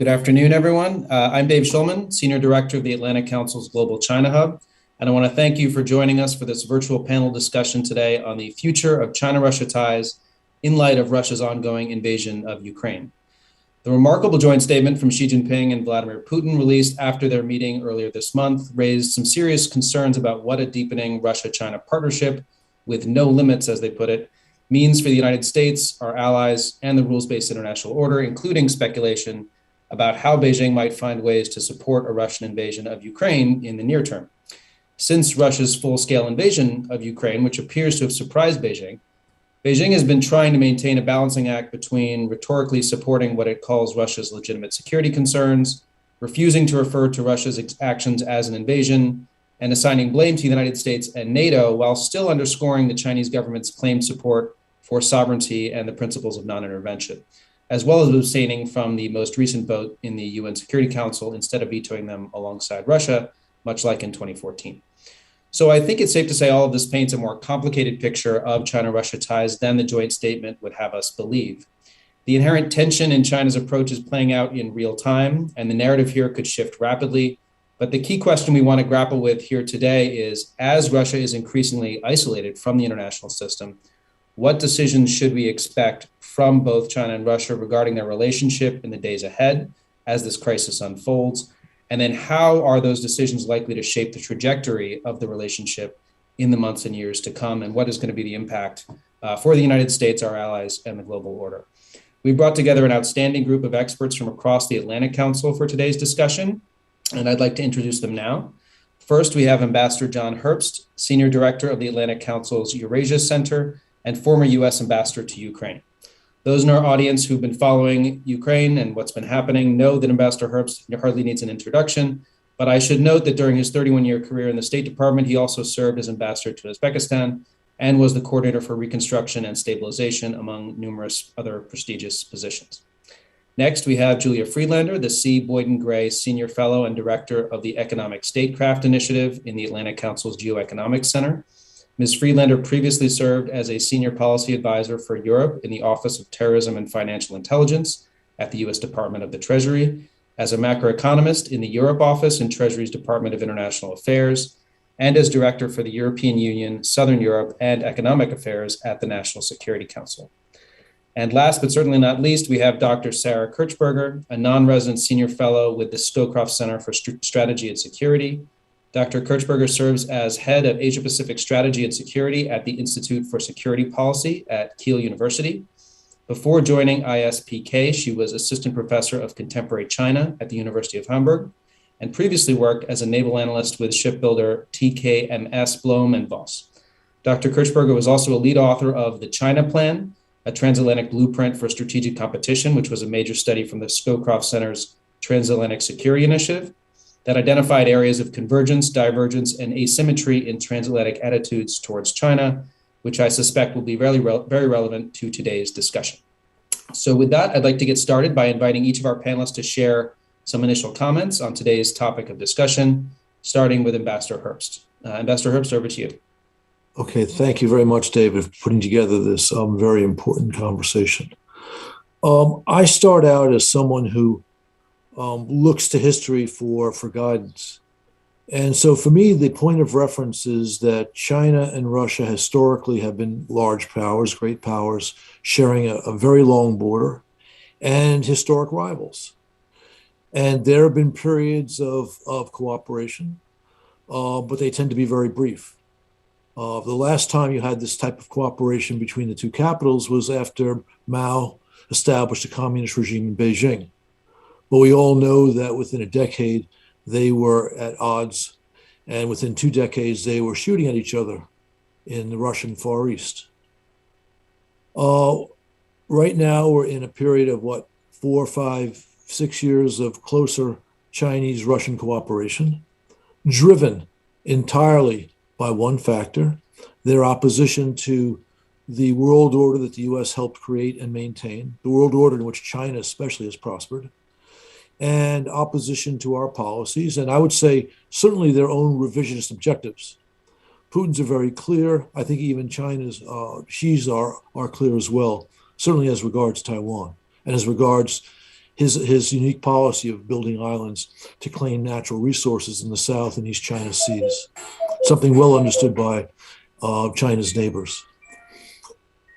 Good afternoon, everyone. I'm Dave Schulman, Senior Director of the Atlantic Council's Global China Hub, and I want to thank you for joining us for this virtual panel discussion today on the future of China-Russia ties in light of Russia's ongoing invasion of Ukraine. The remarkable joint statement from Xi Jinping and Vladimir Putin released after their meeting earlier this month raised some serious concerns about what a deepening Russia-China partnership with no limits, as they put it, means for the United States, our allies, and the rules-based international order, including speculation about how Beijing might find ways to support a Russian invasion of Ukraine in the near term. Since Russia's full-scale invasion of Ukraine, which appears to have surprised Beijing, Beijing has been trying to maintain a balancing act between rhetorically supporting what it calls Russia's legitimate security concerns, refusing to refer to Russia's actions as an invasion, and assigning blame to the United States and NATO while still underscoring the Chinese government's claimed support for sovereignty and the principles of non-intervention, as well as abstaining from the most recent vote in the UN Security Council instead of vetoing them alongside Russia, much like in 2014. So I think it's safe to say all of this paints a more complicated picture of China-Russia ties than the joint statement would have us believe. The inherent tension in China's approach is playing out in real time, and the narrative here could shift rapidly. But the key question we want to grapple with here today is, as Russia is increasingly isolated from the international system, what decisions should we expect from both China and Russia regarding their relationship in the days ahead as this crisis unfolds? And then how are those decisions likely to shape the trajectory of the relationship in the months and years to come? And what is going to be the impact for the United States, our allies, and the global order? We brought together an outstanding group of experts from across the Atlantic Council for today's discussion, and I'd like to introduce them now. First, we have Ambassador John Herbst, Senior Director of the Atlantic Council's Eurasia Center and former U.S. Ambassador to Ukraine. Those in our audience who've been following Ukraine and what's been happening know that Ambassador Herbst hardly needs an introduction, but I should note that during his 31-year career in the State Department, he also served as ambassador to Uzbekistan and was the coordinator for reconstruction and stabilization, among numerous other prestigious positions. Next, we have Julia Friedlander, the C. Boyden Gray Senior Fellow and Director of the Economic Statecraft Initiative in the Atlantic Council's Geoeconomics Center. Ms. Friedlander previously served as a senior policy advisor for Europe in the Office of Terrorism and Financial Intelligence at the U.S. Department of the Treasury, as a macroeconomist in the Europe Office in Treasury's Department of International Affairs, and as director for the European Union, Southern Europe, and Economic Affairs at the National Security Council. And last but certainly not least, we have Dr. Sarah Kirchberger, a non-resident senior fellow with the Scowcroft Center for Strategy and Security. Dr. Kirchberger serves as head of Asia Pacific Strategy and Security at the Institute for Security Policy at Kiel University. Before joining ISPK, she was assistant professor of contemporary China at the University of Hamburg and previously worked as a naval analyst with shipbuilder TKMS Blohm and Voss. Dr. Kirchberger was also a lead author of The China Plan, a transatlantic blueprint for strategic competition, which was a major study from the Scowcroft Center's Transatlantic Security Initiative that identified areas of convergence, divergence, and asymmetry in transatlantic attitudes towards China, which I suspect will be very relevant to today's discussion. So with that, I'd like to get started by inviting each of our panelists to share some initial comments on today's topic of discussion, starting with Ambassador Herbst. Ambassador Herbst, over to you. Okay, thank you very much, David, for putting together this very important conversation. I start out as someone who looks to history for guidance. And so for me, the point of reference is that China and Russia historically have been large powers, great powers, sharing a very long border and historic rivals. And there have been periods of cooperation, but they tend to be very brief. The last time you had this type of cooperation between the two capitals was after Mao established a communist regime in Beijing. But we all know that within a decade, they were at odds. And within 2 decades, they were shooting at each other in the Russian Far East. Right now, we're in a period of 4, 5, 6 years of closer Chinese-Russian cooperation, driven entirely by one factor, their opposition to the world order that the U.S. helped create and maintain, the world order in which China especially has prospered, and opposition to our policies, and I would say certainly their own revisionist objectives. Putin's are very clear. I think even China's, Xi's are clear as well, certainly as regards Taiwan and as regards his unique policy of building islands to claim natural resources in the South and East China Seas, something well understood by China's neighbors.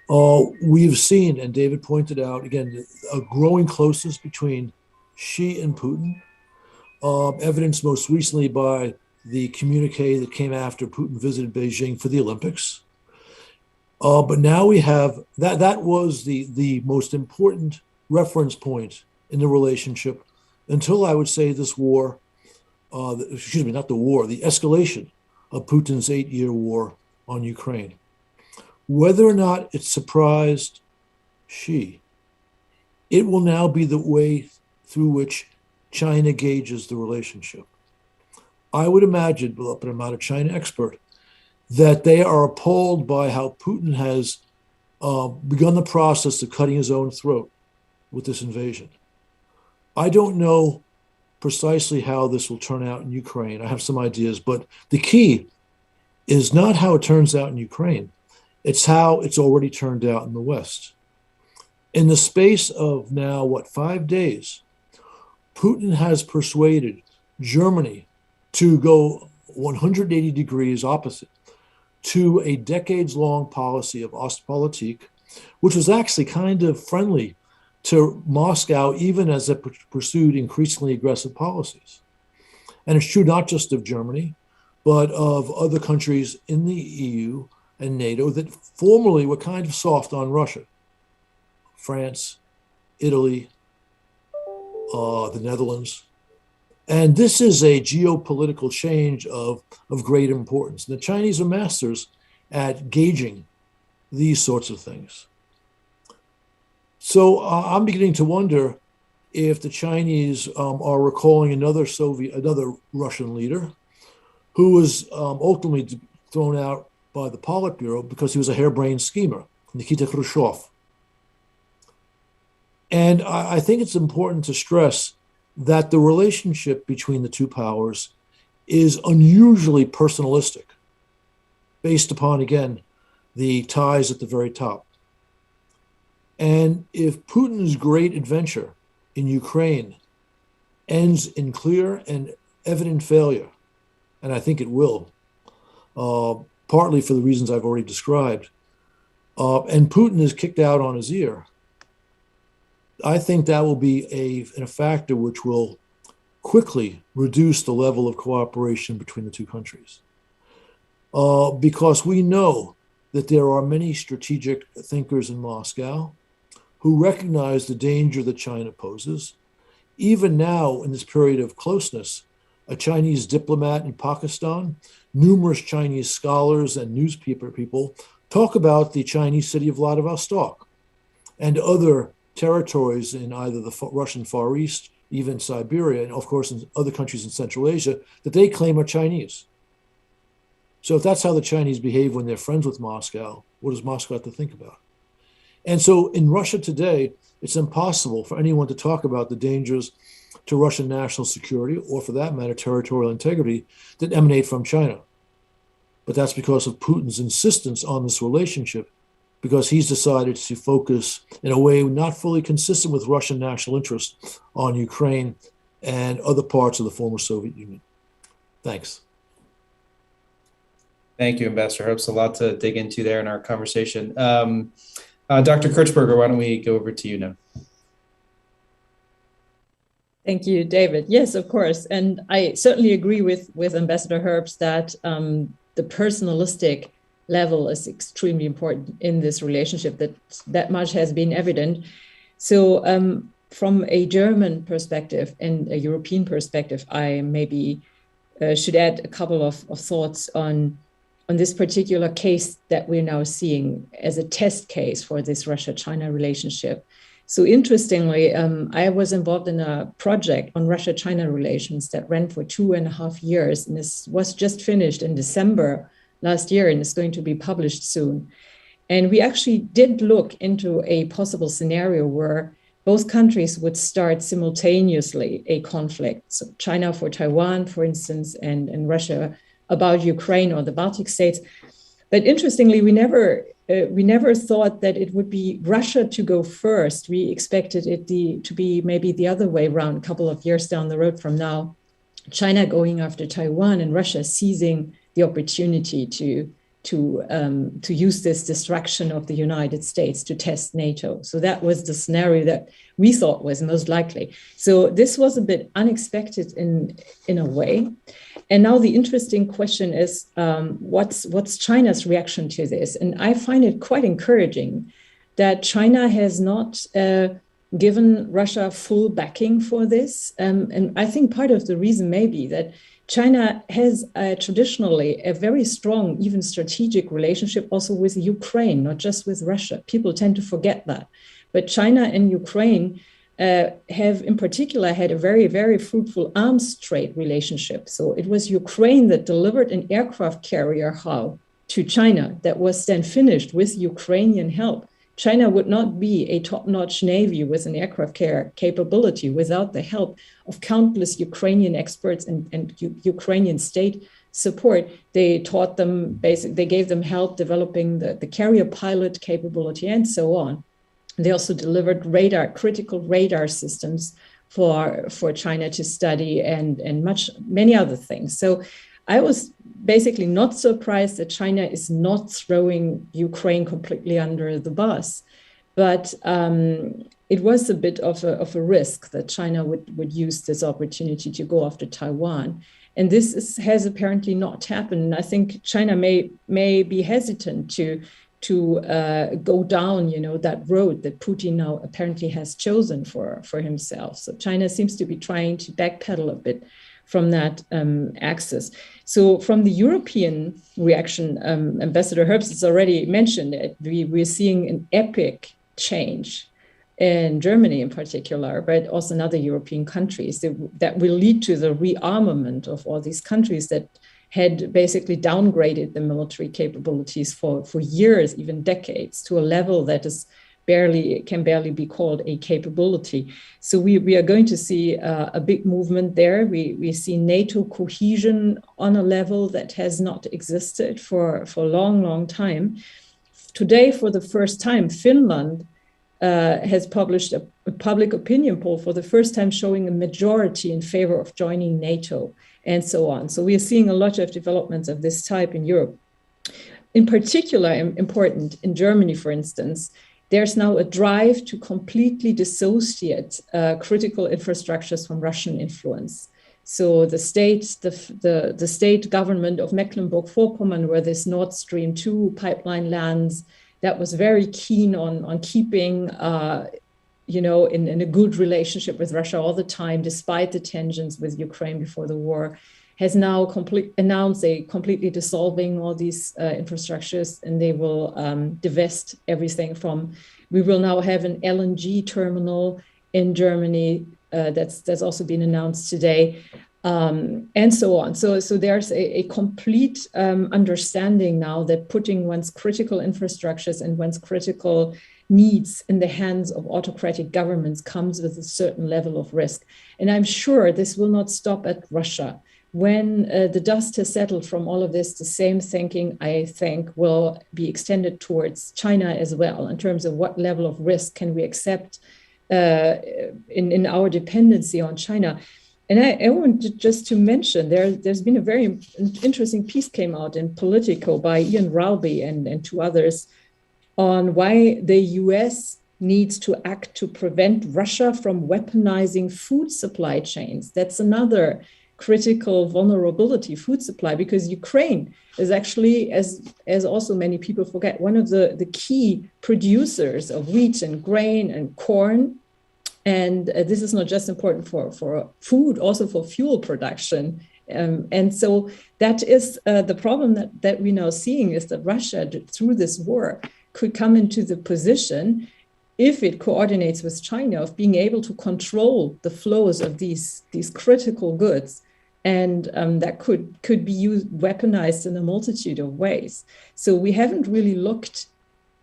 We've seen, and David pointed out, again, a growing closeness between Xi and Putin, evidenced most recently by the communique that came after Putin visited Beijing for the Olympics. But now we have, that was the most important reference point in the relationship until, I would say, this war, excuse me, not the war, the escalation of Putin's 8-year war on Ukraine. Whether or not it surprised Xi, it will now be the way through which China gauges the relationship. I would imagine, but I'm not a China expert, that they are appalled by how Putin has begun the process of cutting his own throat with this invasion. I don't know precisely how this will turn out in Ukraine. I have some ideas, but the key is not how it turns out in Ukraine. It's how it's already turned out in the West. In the space of now, 5 days, Putin has persuaded Germany to go 180 degrees opposite to a decades-long policy of Ostpolitik, which was actually kind of friendly to Moscow, even as it pursued increasingly aggressive policies. And it's true not just of Germany, but of other countries in the EU and NATO that formerly were kind of soft on Russia. France, Italy, the Netherlands. And this is a geopolitical change of great importance. The Chinese are masters at gauging these sorts of things. So I'm beginning to wonder if the Chinese are recalling another Russian leader who was ultimately thrown out by the Politburo because he was a harebrained schemer, Nikita Khrushchev. And I think it's important to stress that the relationship between the two powers is unusually personalistic, based upon, again, the ties at the very top. And if Putin's great adventure in Ukraine ends in clear and evident failure, and I think it will, partly for the reasons I've already described, and Putin is kicked out on his ear, I think that will be a factor which will quickly reduce the level of cooperation between the two countries. Because we know that there are many strategic thinkers in Moscow who recognize the danger that China poses. Even now, in this period of closeness, a Chinese diplomat in Pakistan, numerous Chinese scholars and newspaper people talk about the Chinese city of Vladivostok and other territories in either the Russian Far East, even Siberia, and of course in other countries in Central Asia, that they claim are Chinese. So if that's how the Chinese behave when they're friends with Moscow, what does Moscow have to think about? And so in Russia today, it's impossible for anyone to talk about the dangers to Russian national security, or for that matter, territorial integrity, that emanate from China. But that's because of Putin's insistence on this relationship, because he's decided to focus in a way not fully consistent with Russian national interest on Ukraine and other parts of the former Soviet Union. Thanks. Thank you, Ambassador Herbst. A lot to dig into there in our conversation. Dr. Kirchberger, why don't we go over to you now? Thank you, David. Yes, of course. And I certainly agree with Ambassador Herbst that the personalistic level is extremely important in this relationship, that much has been evident. So from a German perspective and a European perspective, I maybe should add a couple of thoughts on this particular case that we're now seeing as a test case for this Russia-China relationship. So interestingly, I was involved in a project on Russia-China relations that ran for 2.5 years, and this was just finished in December last year, and it's going to be published soon. And we actually did look into a possible scenario where both countries would start simultaneously a conflict. So China for Taiwan, for instance, and Russia about Ukraine or the Baltic states. But interestingly, we never we never thought that it would be Russia to go first. We expected it to be maybe the other way around, a couple of years down the road from now, China going after Taiwan and Russia seizing the opportunity to use this distraction of the United States to test NATO. So that was the scenario that we thought was most likely. So this was a bit unexpected in a way. And now the interesting question is, what's China's reaction to this? And I find it quite encouraging that China has not given Russia full backing for this. And I think part of the reason may be that China has traditionally a very strong, even strategic relationship also with Ukraine, not just with Russia. People tend to forget that. But China and Ukraine have in particular had a very, very fruitful arms trade relationship. So it was Ukraine that delivered an aircraft carrier hull to China that was then finished with Ukrainian help. China would not be a top-notch navy with an aircraft carrier capability without the help of countless Ukrainian experts and Ukrainian state support. They taught them, they gave them help developing the carrier pilot capability and so on. They also delivered critical radar systems for China to study and many other things. So I was basically not surprised that China is not throwing Ukraine completely under the bus, but it was a bit of a risk that China would use this opportunity to go after Taiwan. And this has apparently not happened. And I think China may be hesitant to go down, that road that Putin now apparently has chosen for himself. So China seems to be trying to backpedal a bit from that axis. So from the European reaction, Ambassador Herbst has already mentioned it. We're seeing an epic change in Germany in particular, but also in other European countries that will lead to the rearmament of all these countries that had basically downgraded the military capabilities for years, even decades, to a level that can barely be called a capability. So we are going to see a big movement there. We see NATO cohesion on a level that has not existed for a long, long time. Today, for the first time, Finland has published a public opinion poll for the first time showing a majority in favor of joining NATO and so on. So we are seeing a lot of developments of this type in Europe. In particular, important in Germany, for instance, there's now a drive to completely dissociate critical infrastructures from Russian influence. So the state government of Mecklenburg-Vorpommern, where this Nord Stream 2 pipeline lands, that was very keen on keeping, in a good relationship with Russia all the time, despite the tensions with Ukraine before the war, has now announced they completely dissolving all these infrastructures, and they will divest everything from. We will now have an LNG terminal in Germany that's also been announced today, and so on. So there's a complete understanding now that putting one's critical infrastructures and one's critical needs in the hands of autocratic governments comes with a certain level of risk. And I'm sure this will not stop at Russia. When the dust has settled from all of this, the same thinking, I think, will be extended towards China as well, in terms of what level of risk can we accept in our dependency on China. And I want just to mention, there's been a very interesting piece came out in Politico by Ian Rowley and two others on why the US needs to act to prevent Russia from weaponizing food supply chains. That's another critical vulnerability, food supply, because Ukraine is actually, as also many people forget, one of the key producers of wheat and grain and corn. And this is not just important for food, also for fuel production. And so that is the problem that we're now seeing, is that Russia, through this war, could come into the position, if it coordinates with China, of being able to control the flows of these critical goods. And that could be weaponized in a multitude of ways. So we haven't really looked,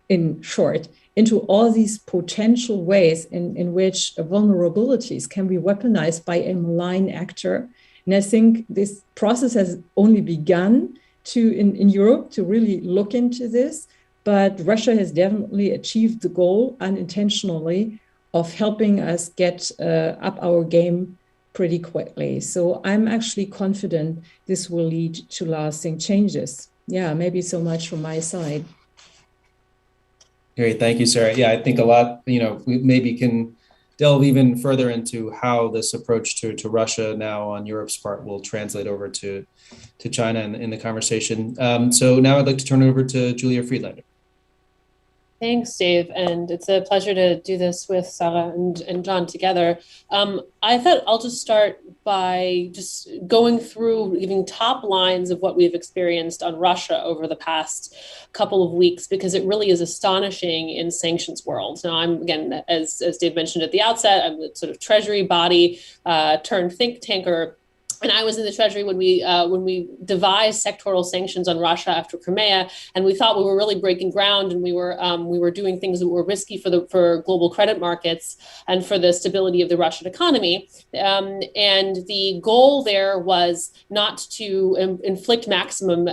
in short, into all these potential ways in which vulnerabilities can be weaponized by a malign actor. And I think this process has only begun in Europe to really look into this. but Russia has definitely achieved the goal unintentionally of helping us get up our game pretty quickly. So I'm actually confident this will lead to lasting changes. Yeah, maybe so much from my side. Great, thank you, Sarah. Yeah, I think a lot, we maybe can delve even further into how this approach to Russia now on Europe's part will translate over to China in the conversation. So now I'd like to turn it over to Julia Friedlander. Thanks, Dave, and it's a pleasure to do this with Sarah and John together. I thought I'll just start by just going through giving top lines of what we've experienced on Russia over the past couple of weeks, because it really is astonishing in sanctions world. Now, I'm, again, as Dave mentioned at the outset, I'm the sort of treasury body turned think tanker. And I was in the Treasury when we devised sectoral sanctions on Russia after Crimea, and we thought we were really breaking ground, and we were doing things that were risky for global credit markets and for the stability of the Russian economy. And the goal there was not to inflict maximum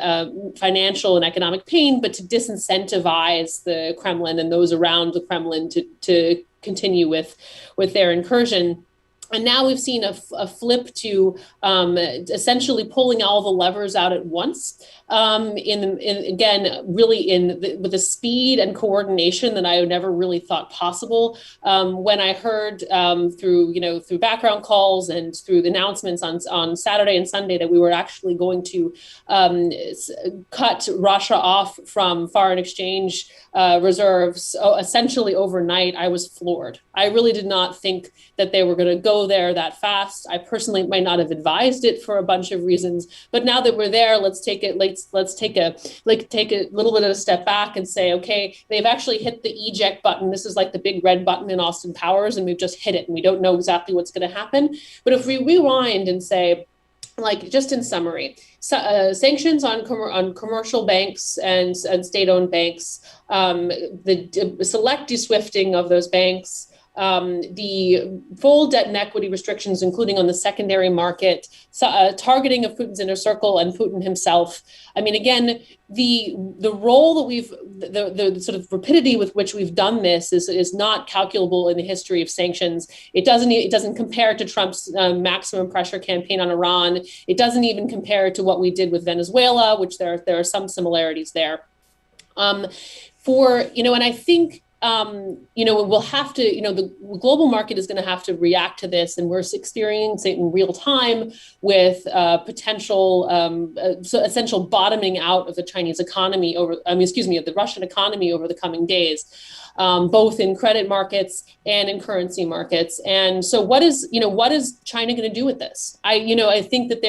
financial and economic pain, but to disincentivize the Kremlin and those around the Kremlin to continue with their incursion. And now we've seen a flip to essentially pulling all the levers out at once. With the speed and coordination that I never really thought possible. When I heard through background calls and through the announcements on Saturday and Sunday that we were actually going to cut Russia off from foreign exchange reserves essentially overnight, I was floored. I really did not think that they were going to go there that fast. I personally might not have advised it for a bunch of reasons, but now that we're there, let's take a little bit of a step back and say, okay, they've actually hit the eject button. This is like the big red button in Austin Powers, and we've just hit it, and we don't know exactly what's going to happen. But if we rewind and say, like, just in summary, sanctions on commercial banks and state-owned banks, the select de-swifting of those banks, the full debt and equity restrictions, including on the secondary market, targeting of Putin's inner circle and Putin himself. I mean, again, the role that the sort of rapidity with which we've done this is not calculable in the history of sanctions. It doesn't compare to Trump's maximum pressure campaign on Iran. It doesn't even compare to what we did with Venezuela, which there are some similarities there. And I think we'll have to, the global market is going to have to react to this, and we're experiencing it in real time with potential essential bottoming out of the Chinese economy of the Russian economy over the coming days, both in credit markets and in currency markets. And so what is China going to do with this? I think that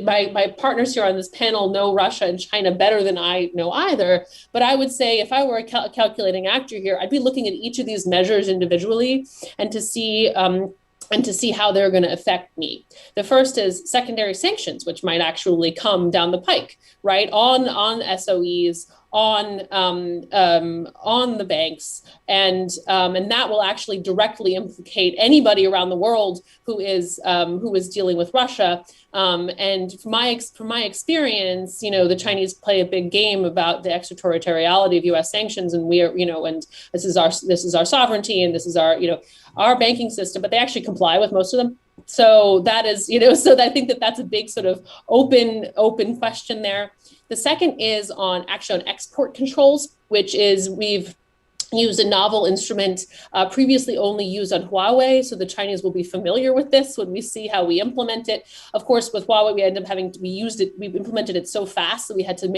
my partners here on this panel know Russia and China better than I know either. But I would say if I were a calculating actor here, I'd be looking at each of these measures individually and to see how they're going to affect me. The first is secondary sanctions, which might actually come down the pike, right? On SOEs, on the banks, and that will actually directly implicate anybody around the world who is dealing with Russia. And from my experience, the Chinese play a big game about the extraterritoriality of U.S. sanctions, and we are, and this is our sovereignty, and this is our banking system, but they actually comply with most of them. So that is, so I think that's a big sort of open question there. The second is on export controls, which is we've used a novel instrument previously only used on Huawei. So the Chinese will be familiar with this when we see how we implement it. Of course, with Huawei, we implemented it so fast that we had to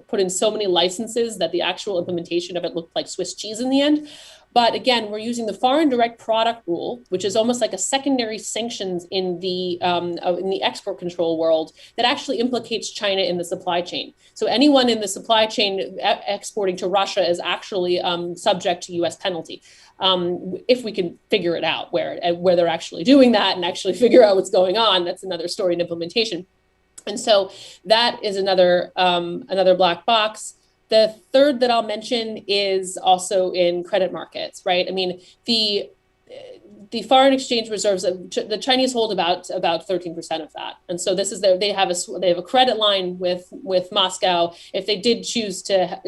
put in so many licenses that the actual implementation of it looked like Swiss cheese in the end. But again, we're using the foreign direct product rule, which is almost like a secondary sanctions in the export control world that actually implicates China in the supply chain. So anyone in the supply chain exporting to Russia is actually subject to U.S. penalty. If we can figure it out where they're actually doing that and actually figure out what's going on, that's another story in implementation. And so that is another black box. The third that I'll mention is also in credit markets, right? I mean, the foreign exchange reserves, the Chinese hold about 13% of that, and so this is they have a credit line with Moscow. If they did choose to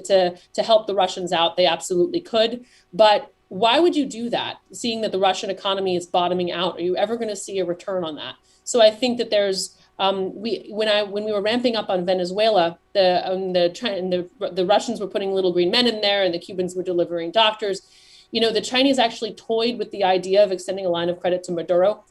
help the Russians out, they absolutely could. But why would you do that? Seeing that the Russian economy is bottoming out, are you ever going to see a return on that? So I think that there's when we were ramping up on Venezuela, the Russians were putting little green men in there, and the Cubans were delivering doctors. You know, the Chinese actually toyed with the idea of extending a line of credit to Maduro,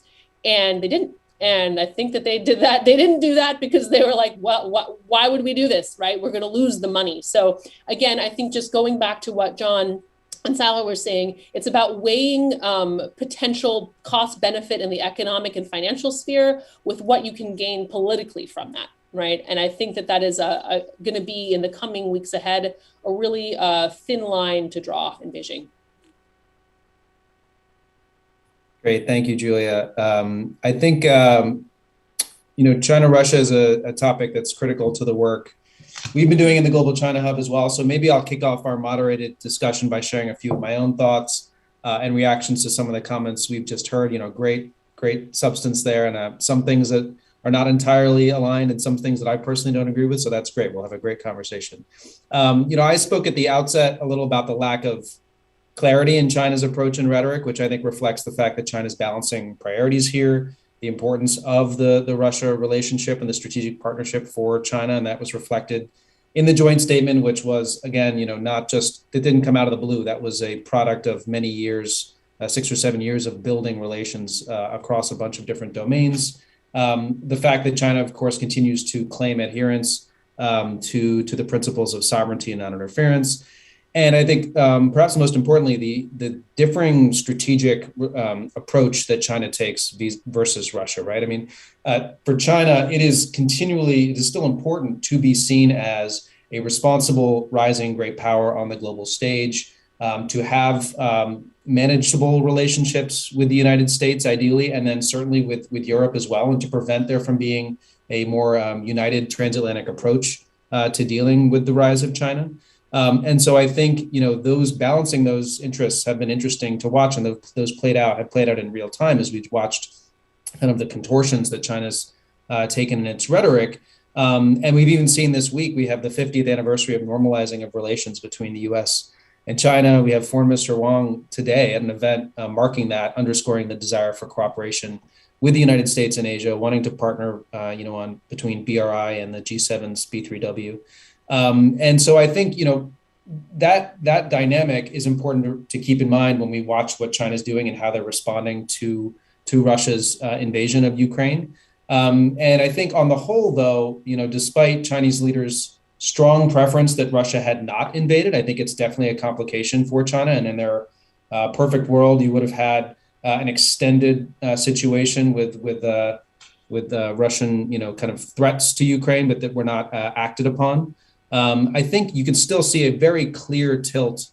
and they didn't. And I think that they did that. They didn't do that because they were like, well, why would we do this, right? We're going to lose the money. So again, I think just going back to what John and Salah were saying, it's about weighing potential cost benefit in the economic and financial sphere with what you can gain politically from that, right? And I think that is going to be, in the coming weeks ahead, a really thin line to draw in Beijing. Great, thank you, Julia. I think China-Russia is a topic that's critical to the work we've been doing in the Global China Hub as well. So maybe I'll kick off our moderated discussion by sharing a few of my own thoughts and reactions to some of the comments we've just heard. Great substance there, and some things that are not entirely aligned, and some things that I personally don't agree with. So that's great. We'll have a great conversation. I spoke at the outset a little about the lack of clarity in China's approach and rhetoric, which I think reflects the fact that China's balancing priorities here, the importance of the Russia relationship and the strategic partnership for China. And that was reflected in the joint statement, which was, again, not just, it didn't come out of the blue. That was a product of many years, 6 or 7 years of building relations across a bunch of different domains. The fact that China, of course, continues to claim adherence to the principles of sovereignty and non-interference. And I think perhaps most importantly, the differing strategic approach that China takes versus Russia, right? I mean, for China, it is still important to be seen as a responsible, rising great power on the global stage, to have manageable relationships with the United States, ideally, and then certainly with Europe as well, and to prevent there from being a more united transatlantic approach to dealing with the rise of China. And so I think, those balancing those interests have been interesting to watch, and those have played out in real time as we've watched kind of the contortions that China's taken in its rhetoric. And we've even seen this week, we have the 50th anniversary of normalizing of relations between the US and China. We have Foreign Minister Wang today at an event marking that, underscoring the desire for cooperation with the United States and Asia, wanting to partner, between BRI and the G7's B3W. And so I think, that dynamic is important to keep in mind when we watch what China's doing and how they're responding to Russia's invasion of Ukraine. And I think on the whole, though, despite Chinese leaders' strong preference that Russia had not invaded, I think it's definitely a complication for China. And in their perfect world, you would have had an extended situation with Russian, kind of threats to Ukraine, but that were not acted upon. I think you can still see a very clear tilt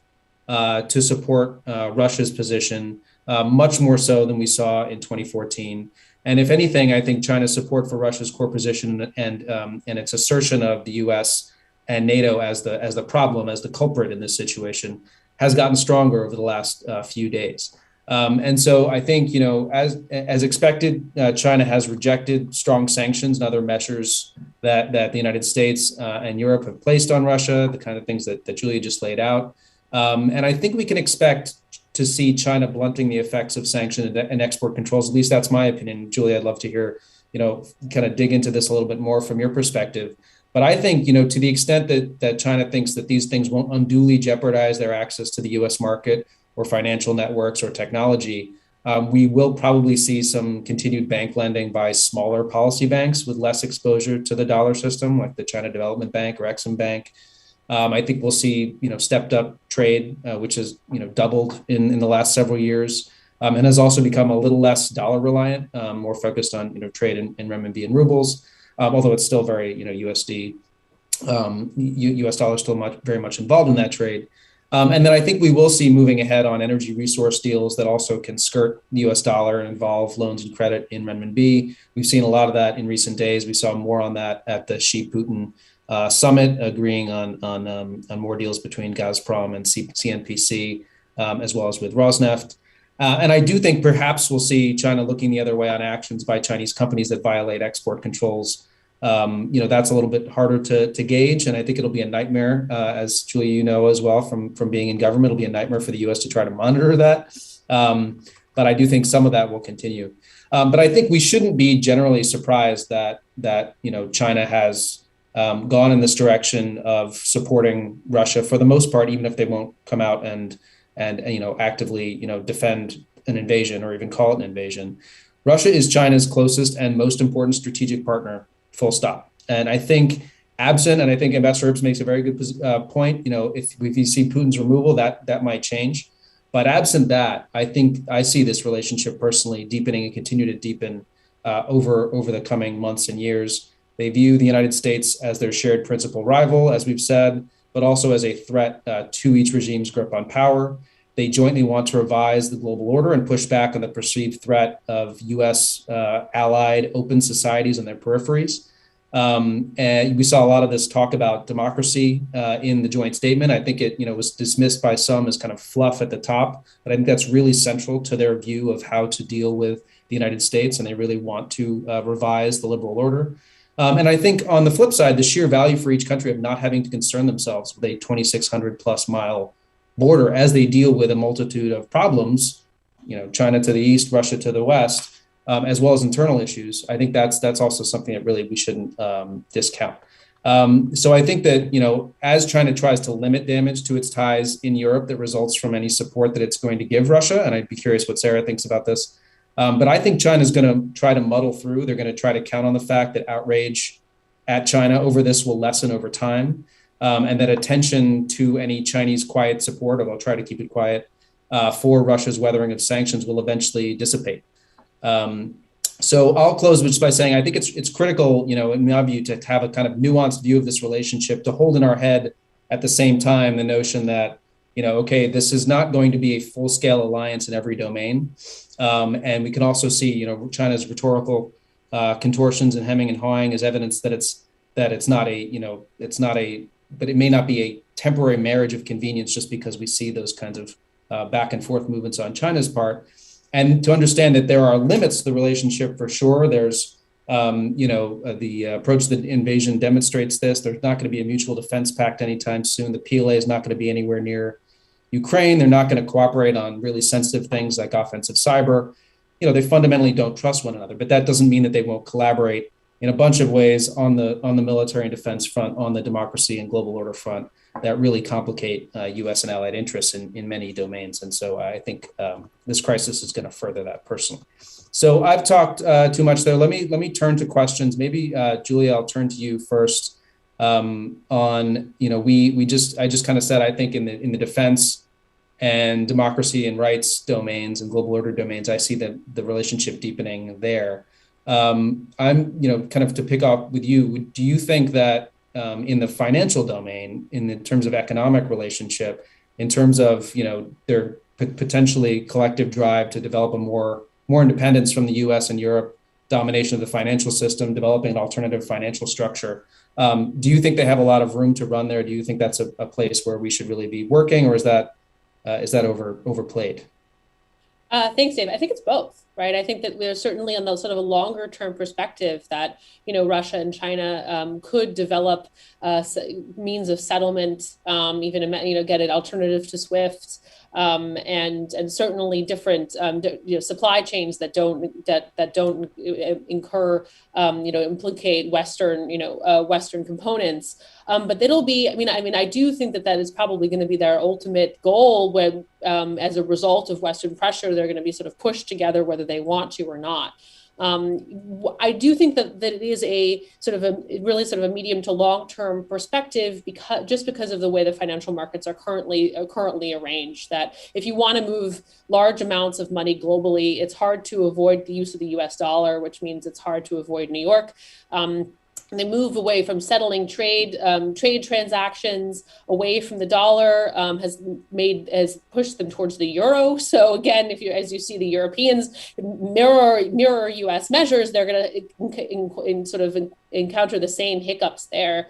to support Russia's position, much more so than we saw in 2014. And if anything, I think China's support for Russia's core position and its assertion of the U.S. and NATO as the problem, as the culprit in this situation, has gotten stronger over the last few days. And so I think, as expected, China has rejected strong sanctions and other measures that the United States and Europe have placed on Russia, the kind of things that Julia just laid out. And I think we can expect to see China blunting the effects of sanctions and export controls. At least that's my opinion. Julia, I'd love to hear, kind of dig into this a little bit more from your perspective. But I think, to the extent that China thinks that these things won't unduly jeopardize their access to the U.S. market or financial networks or technology, we will probably see some continued bank lending by smaller policy banks with less exposure to the dollar system, like the China Development Bank or Exim Bank. I think we'll see, stepped up trade, which has, doubled in the last several years, and has also become a little less dollar reliant, more focused on, trade in renminbi and rubles, although it's still very, USD, US dollar still very much involved in that trade. And then I think we will see moving ahead on energy resource deals that also can skirt the US dollar and involve loans and credit in renminbi. We've seen a lot of that in recent days. We saw more on that at the Xi-Putin summit, agreeing on more deals between Gazprom and CNPC, as well as with Rosneft. And I do think perhaps we'll see China looking the other way on actions by Chinese companies that violate export controls. That's a little bit harder to gauge, and I think it'll be a nightmare, as Julia, you know as well from being in government. It'll be a nightmare for the U.S. to try to monitor that. But I do think some of that will continue. But I think we shouldn't be generally surprised that China has gone in this direction of supporting Russia for the most part, even if they won't come out and actively defend an invasion or even call it an invasion. Russia is China's closest and most important strategic partner, full stop. And I think absent, and I think Ambassador Herbst makes a very good point, if you see Putin's removal, that might change. But absent that, I think I see this relationship personally deepening and continue to deepen over the coming months and years. They view the United States as their shared principal rival, as we've said, but also as a threat to each regime's grip on power. They jointly want to revise the global order and push back on the perceived threat of U.S. allied open societies on their peripheries. And we saw a lot of this talk about democracy in the joint statement. I think it was dismissed by some as kind of fluff at the top, but I think that's really central to their view of how to deal with the United States, and they really want to revise the liberal order. And I think on the flip side, the sheer value for each country of not having to concern themselves with a 2,600 plus mile border as they deal with a multitude of problems, China to the east, Russia to the west, as well as internal issues. I think that's also something that really we shouldn't discount. So I think that, as China tries to limit damage to its ties in Europe that results from any support that it's going to give Russia, and I'd be curious what Sarah thinks about this, but I think China's going to try to muddle through. They're going to try to count on the fact that outrage at China over this will lessen over time, and that attention to any Chinese quiet support, or they'll try to keep it quiet, for Russia's weathering of sanctions will eventually dissipate. So I'll close just by saying I think it's critical, in my view, to have a kind of nuanced view of this relationship, to hold in our head at the same time the notion that, okay, this is not going to be a full-scale alliance in every domain. And we can also see, China's rhetorical contortions and hemming and hawing as evidence that it's not a, but it may not be a temporary marriage of convenience just because we see those kinds of back and forth movements on China's part. And to understand that there are limits to the relationship for sure. There's, the approach to the invasion demonstrates this. There's not going to be a mutual defense pact anytime soon. The PLA is not going to be anywhere near Ukraine. They're not going to cooperate on really sensitive things like offensive cyber. They fundamentally don't trust one another, but that doesn't mean that they won't collaborate in a bunch of ways on the military and defense front, on the democracy and global order front that really complicate U.S. and allied interests in many domains. And so I think this crisis is going to further that personally. So I've talked too much there. Let me turn to questions. Maybe Julia, I'll turn to you first. I just kind of said, I think in the defense and democracy and rights domains and global order domains, I see the relationship deepening there. I'm, kind of to pick up with you, do you think that in the financial domain, in terms of economic relationship, in terms of, their potentially collective drive to develop a more independence from the US and Europe, domination of the financial system, developing an alternative financial structure, do you think they have a lot of room to run there? Do you think that's a place where we should really be working, or is that overplayed? Thanks, Dave. I think it's both, right? I think that we're certainly on the sort of a longer term perspective that, Russia and China could develop means of settlement, even, get an alternative to SWIFT, and certainly different, supply chains that don't incur, implicate Western components. But it'll be, I do think that is probably going to be their ultimate goal when, as a result of Western pressure, they're going to be sort of pushed together whether they want to or not. I do think that it is a really sort of a medium to long term perspective, because of the way the financial markets are currently arranged. That if you want to move large amounts of money globally, it's hard to avoid the use of the U.S. dollar, which means it's hard to avoid New York. They move away from settling trade transactions away from the dollar, has pushed them towards the euro. So again, as you see the Europeans mirror U.S. measures, they're going to encounter the same hiccups there.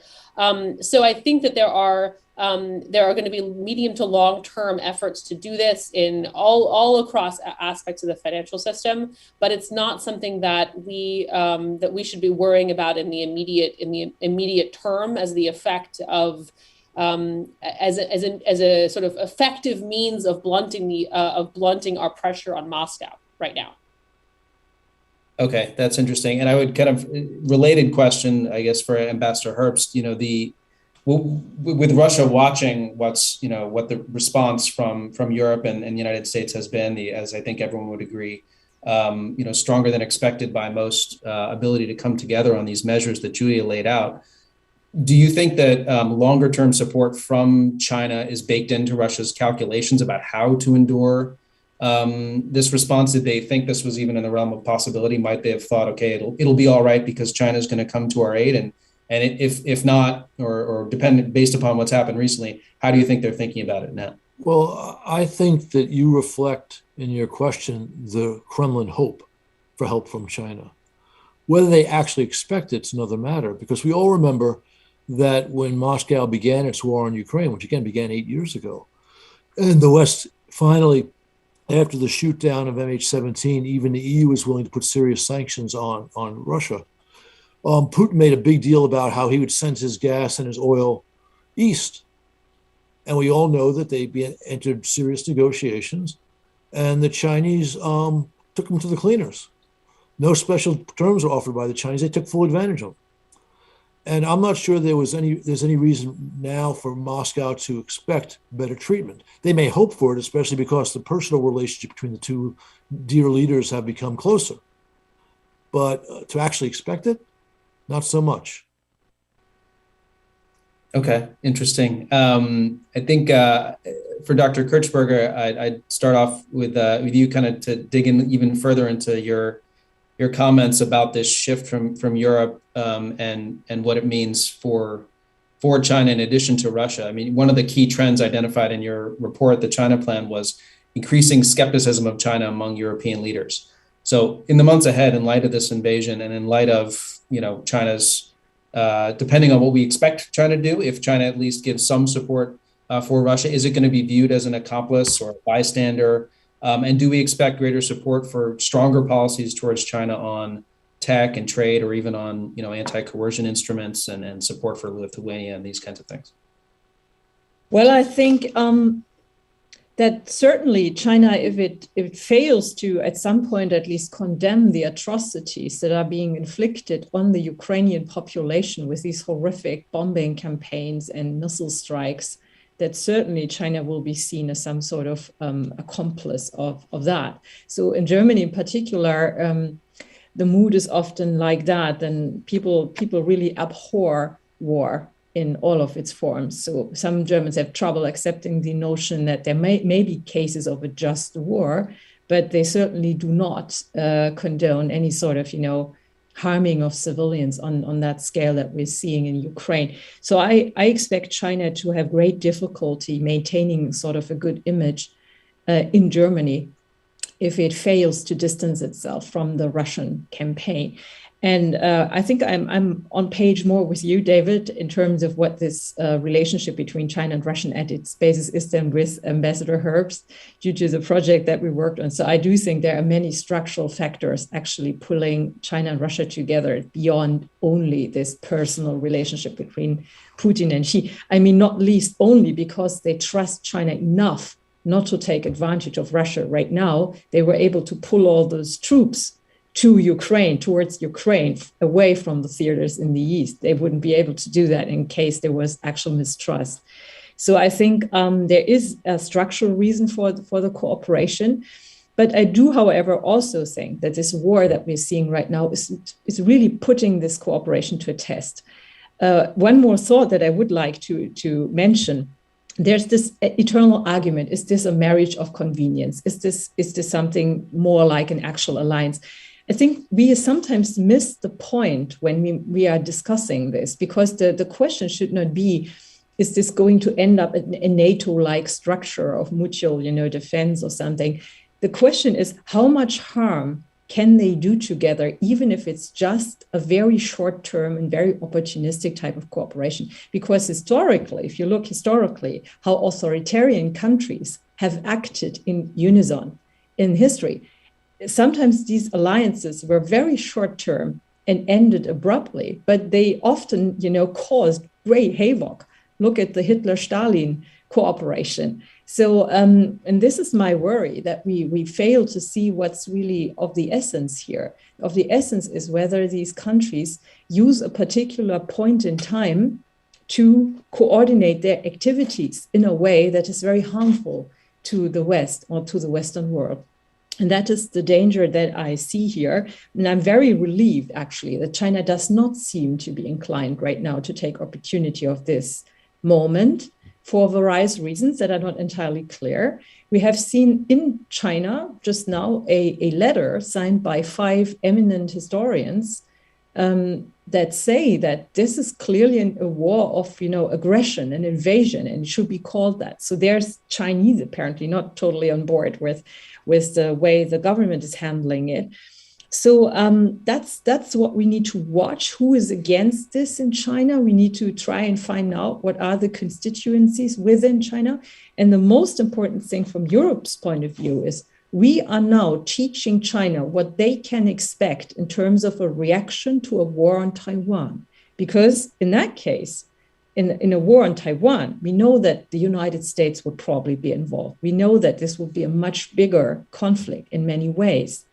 So I think that there are There are going to be medium to long-term efforts to do this in all across aspects of the financial system, but it's not something that we should be worrying about in the immediate term as the effect of as a sort of effective means of blunting our pressure on Moscow right now. Okay, that's interesting. And I would kind of related question, I guess, for Ambassador Herbst, with Russia watching what the response from Europe and the United States has been, as I think everyone would agree, stronger than expected by most, ability to come together on these measures that Julia laid out. Do you think that longer term support from China is baked into Russia's calculations about how to endure this response? Did they think this was even in the realm of possibility? Might they have thought, okay, it'll be all right because China's going to come to our aid? And if not, or dependent based upon what's happened recently, how do you think they're thinking about it now? Well, I think that you reflect in your question the Kremlin hope for help from China. Whether they actually expect it's another matter, because we all remember that when Moscow began its war in Ukraine, which again began 8 years ago, and the West finally, after the shoot down of MH17, even the EU was willing to put serious sanctions on Russia. Putin made a big deal about how he would send his gas and his oil east. And we all know that they entered serious negotiations, and the Chinese took them to the cleaners. No special terms were offered by the Chinese. They took full advantage of them. And I'm not sure there's any reason now for Moscow to expect better treatment. They may hope for it, especially because the personal relationship between the two dear leaders have become closer. But to actually expect it, not so much. Okay, interesting. I think for Dr. Kirchberger, I'd start off with you kind of to dig in even further into your comments about this shift from Europe and what it means for China in addition to Russia. I mean, one of the key trends identified in your report, the China Plan, was increasing skepticism of China among European leaders. So in the months ahead, in light of this invasion and in light of China's, depending on what we expect China to do, if China at least gives some support for Russia, is it going to be viewed as an accomplice or a bystander? And do we expect greater support for stronger policies towards China on tech and trade, or even on anti-coercion instruments and support for Lithuania and these kinds of things? Well, I think that certainly China, if it fails to at some point at least condemn the atrocities that are being inflicted on the Ukrainian population with these horrific bombing campaigns and missile strikes, that certainly China will be seen as some sort of accomplice of that. So in Germany in particular, the mood is often like that, and people really abhor war in all of its forms. So some Germans have trouble accepting the notion that there may be cases of a just war, but they certainly do not condone any sort of, harming of civilians on that scale that we're seeing in Ukraine. So I expect China to have great difficulty maintaining sort of a good image in Germany if it fails to distance itself from the Russian campaign. And I think I'm on page more with you, David, in terms of what this relationship between China and Russia at its basis is then with Ambassador Herbst due to the project that we worked on. So I do think there are many structural factors actually pulling China and Russia together beyond only this personal relationship between Putin and Xi. I mean, not least only because they trust China enough not to take advantage of Russia right now. They were able to pull all those troops towards Ukraine, away from the theaters in the East. They wouldn't be able to do that in case there was actual mistrust. So I think there is a structural reason for the cooperation. But I do, however, also think that this war that we're seeing right now is really putting this cooperation to a test. One more thought that I would like to mention. There's this eternal argument. Is this a marriage of convenience? Is this something more like an actual alliance? I think we sometimes miss the point when we are discussing this, because the question should not be, is this going to end up in a NATO-like structure of mutual, defense or something? The question is, how much harm can they do together, even if it's just a very short-term and very opportunistic type of cooperation? Because historically, if you look historically, how authoritarian countries have acted in unison in history, sometimes these alliances were very short-term and ended abruptly, but they often, caused great havoc. Look at the Hitler-Stalin cooperation. So, and this is my worry, that we fail to see what's really of the essence here. Of the essence is whether these countries use a particular point in time to coordinate their activities in a way that is very harmful to the West or to the Western world. And that is the danger that I see here. And I'm very relieved, actually, that China does not seem to be inclined right now to take opportunity of this moment for various reasons that are not entirely clear. We have seen in China just now a letter signed by 5 eminent historians that say that this is clearly a war of, aggression and invasion, and it should be called that. So there's Chinese apparently not totally on board with the way the government is handling it. So that's what we need to watch. Who is against this in China? We need to try and find out what are the constituencies within China. And the most important thing from Europe's point of view is we are now teaching China what they can expect in terms of a reaction to a war on Taiwan. Because in that case, in a war on Taiwan, we know that the United States would probably be involved. We know that this would be a much bigger conflict in many ways.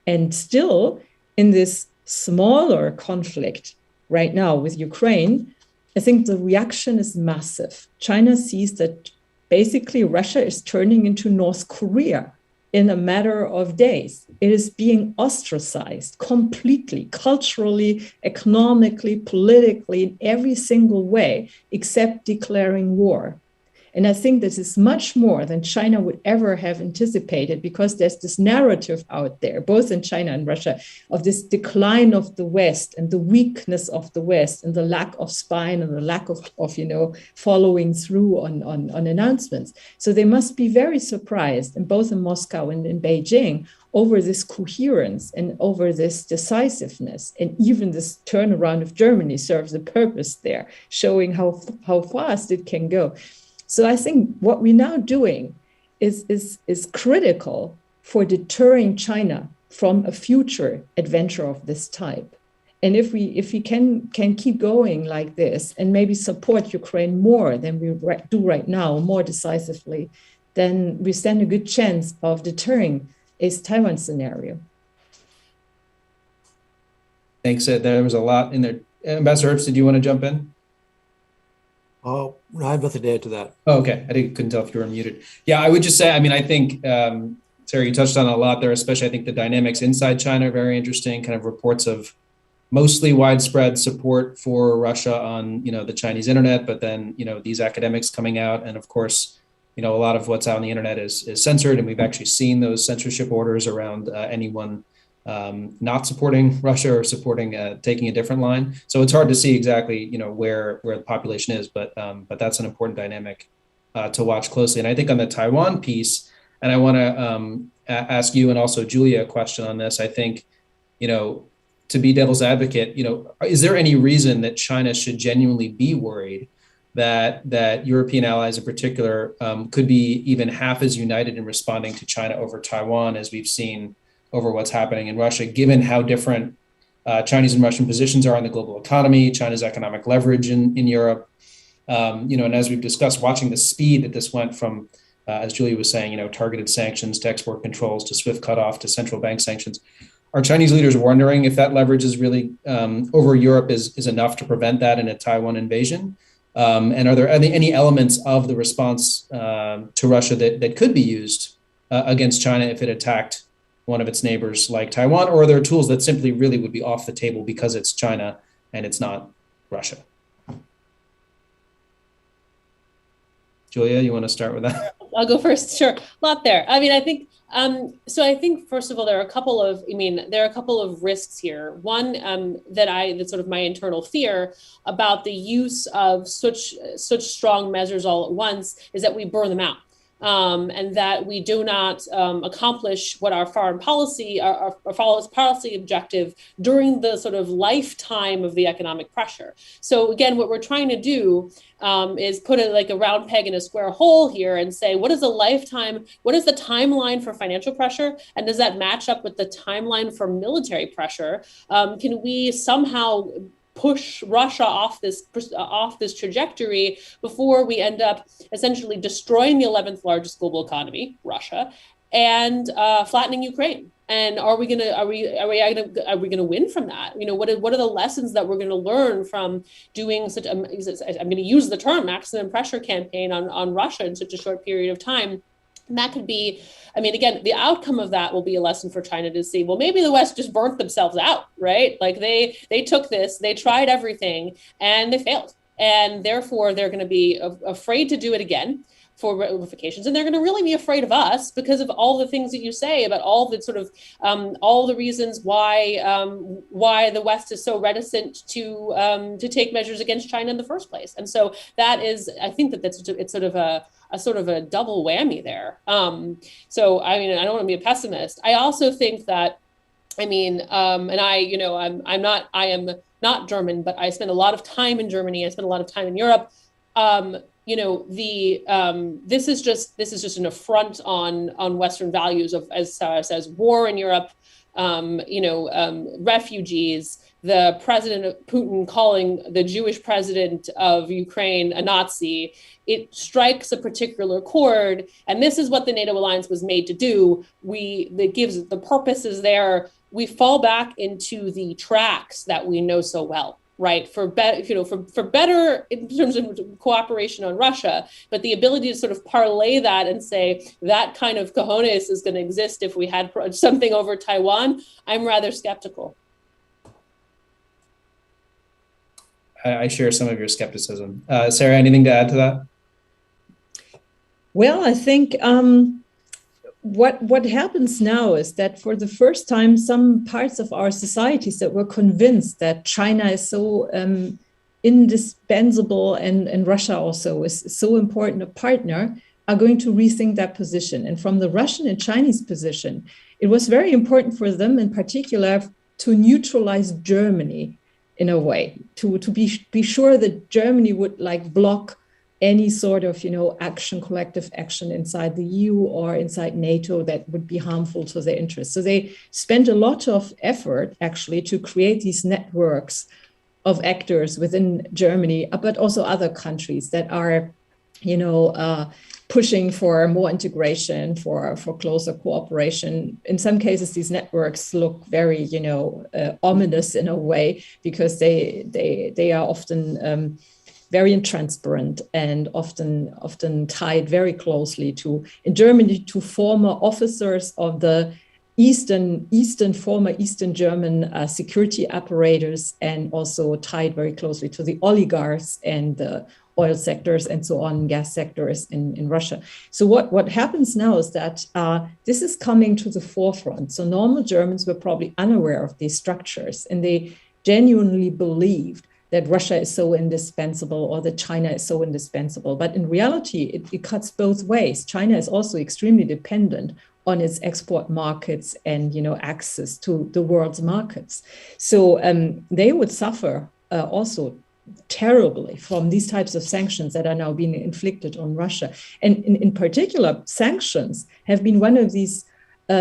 And still, in this smaller conflict right now with Ukraine, I think the reaction is massive. China sees that basically Russia is turning into North Korea in a matter of days. It is being ostracized completely, culturally, economically, politically, in every single way, except declaring war. And I think this is much more than China would ever have anticipated, because there's this narrative out there, both in China and Russia, of this decline of the West and the weakness of the West and the lack of spine and the lack of following through on announcements. So they must be very surprised, and both in Moscow and in Beijing, over this coherence and over this decisiveness. And even this turnaround of Germany serves a purpose there, showing how fast it can go. So I think what we're now doing is critical for deterring China from a future adventure of this type. And if we can keep going like this and maybe support Ukraine more than we do right now, more decisively, then we stand a good chance of deterring a Taiwan scenario. Thanks. There was a lot in there. Ambassador Herbst, did you want to jump in? Oh, I have nothing to add to that. Oh, okay. Couldn't tell if you were muted. Yeah, I would just say, I think, Sarah, you touched on a lot there, especially I think the dynamics inside China are very interesting, kind of reports of mostly widespread support for Russia on, the Chinese internet, but then, these academics coming out. And of course, a lot of what's out on the internet is censored. And we've actually seen those censorship orders around anyone not supporting Russia or supporting taking a different line. So it's hard to see exactly, where the population is, but that's an important dynamic to watch closely. And I think on the Taiwan piece, and I want to ask you and also Julia a question on this. I think, to be devil's advocate, is there any reason that China should genuinely be worried that European allies in particular could be even half as united in responding to China over Taiwan as we've seen over what's happening in Russia, given how different Chinese and Russian positions are in the global economy, China's economic leverage in Europe, and as we've discussed, watching the speed that this went from, as Julia was saying, targeted sanctions to export controls to SWIFT cutoff to central bank sanctions. Are Chinese leaders wondering if that leverage is really over Europe is enough to prevent that in a Taiwan invasion? And are there any elements of the response to Russia that could be used against China if it attacked one of its neighbors like Taiwan, or are there tools that simply really would be off the table because it's China and it's not Russia? Julia, you want to start with that? I'll go first. Sure. A lot there. I think, so I think, first of all, there are a couple of risks here. One, that's sort of my internal fear about the use of such strong measures all at once is that we burn them out. and that we do not accomplish what our foreign policy, our policy objective during the sort of lifetime of the economic pressure. So again, what we're trying to do is put like a round peg in a square hole here and say, what is the timeline for financial pressure? And does that match up with the timeline for military pressure? Can we somehow push Russia off this trajectory before we end up essentially destroying the 11th largest global economy, Russia, and flattening Ukraine? And are we gonna win from that? You know, what are the lessons that we're gonna learn from doing such I'm gonna use the term maximum pressure campaign on Russia in such a short period of time? And that could be, I mean, again, the outcome of that will be a lesson for China to see, well, maybe the West just burnt themselves out, right? Like they took this, they tried everything and they failed. And therefore they're going to be afraid to do it again for ramifications. And they're going to really be afraid of us because of all the things that you say about all the sort of all the reasons why the West is so reticent to take measures against China in the first place. And so that is, I think it's sort of a double whammy there. So I mean, I don't want to be a pessimist. I also think that, I mean, and I am not German, but I spent a lot of time in Germany. I spent a lot of time in Europe. This is just an affront on Western values of as war in Europe, refugees, the president Putin calling the Jewish president of Ukraine a Nazi. It strikes a particular chord, and this is what the NATO alliance was made to do. The purpose is there. We fall back into the tracks that we know so well, right? For better in terms of cooperation on Russia, but the ability to sort of parlay that and say that kind of cojones is going to exist if we had something over Taiwan, I'm rather skeptical. I share some of your skepticism. Sarah, anything to add to that? Well, I think what happens now is that for the first time, some parts of our societies that were convinced that China is so indispensable and Russia also is so important a partner are going to rethink that position. And from the Russian and Chinese position, it was very important for them in particular to neutralize Germany in a way, to be sure that Germany would like block any sort of, collective action inside the EU or inside NATO that would be harmful to their interests. So they spent a lot of effort actually to create these networks of actors within Germany, but also other countries that are, pushing for more integration, for closer cooperation. In some cases, these networks look very, ominous in a way because they are often very intransparent and often tied very closely in Germany to former officers of the former Eastern German security apparatus, and also tied very closely to the oligarchs and the oil sectors and so on, gas sectors in Russia. So what happens now is that this is coming to the forefront. So normal Germans were probably unaware of these structures, and they genuinely believed that Russia is so indispensable or that China is so indispensable. But in reality, it cuts both ways. China is also extremely dependent on its export markets and access to the world's markets. So they would suffer also terribly from these types of sanctions that are now being inflicted on Russia. And in particular, sanctions have been one of these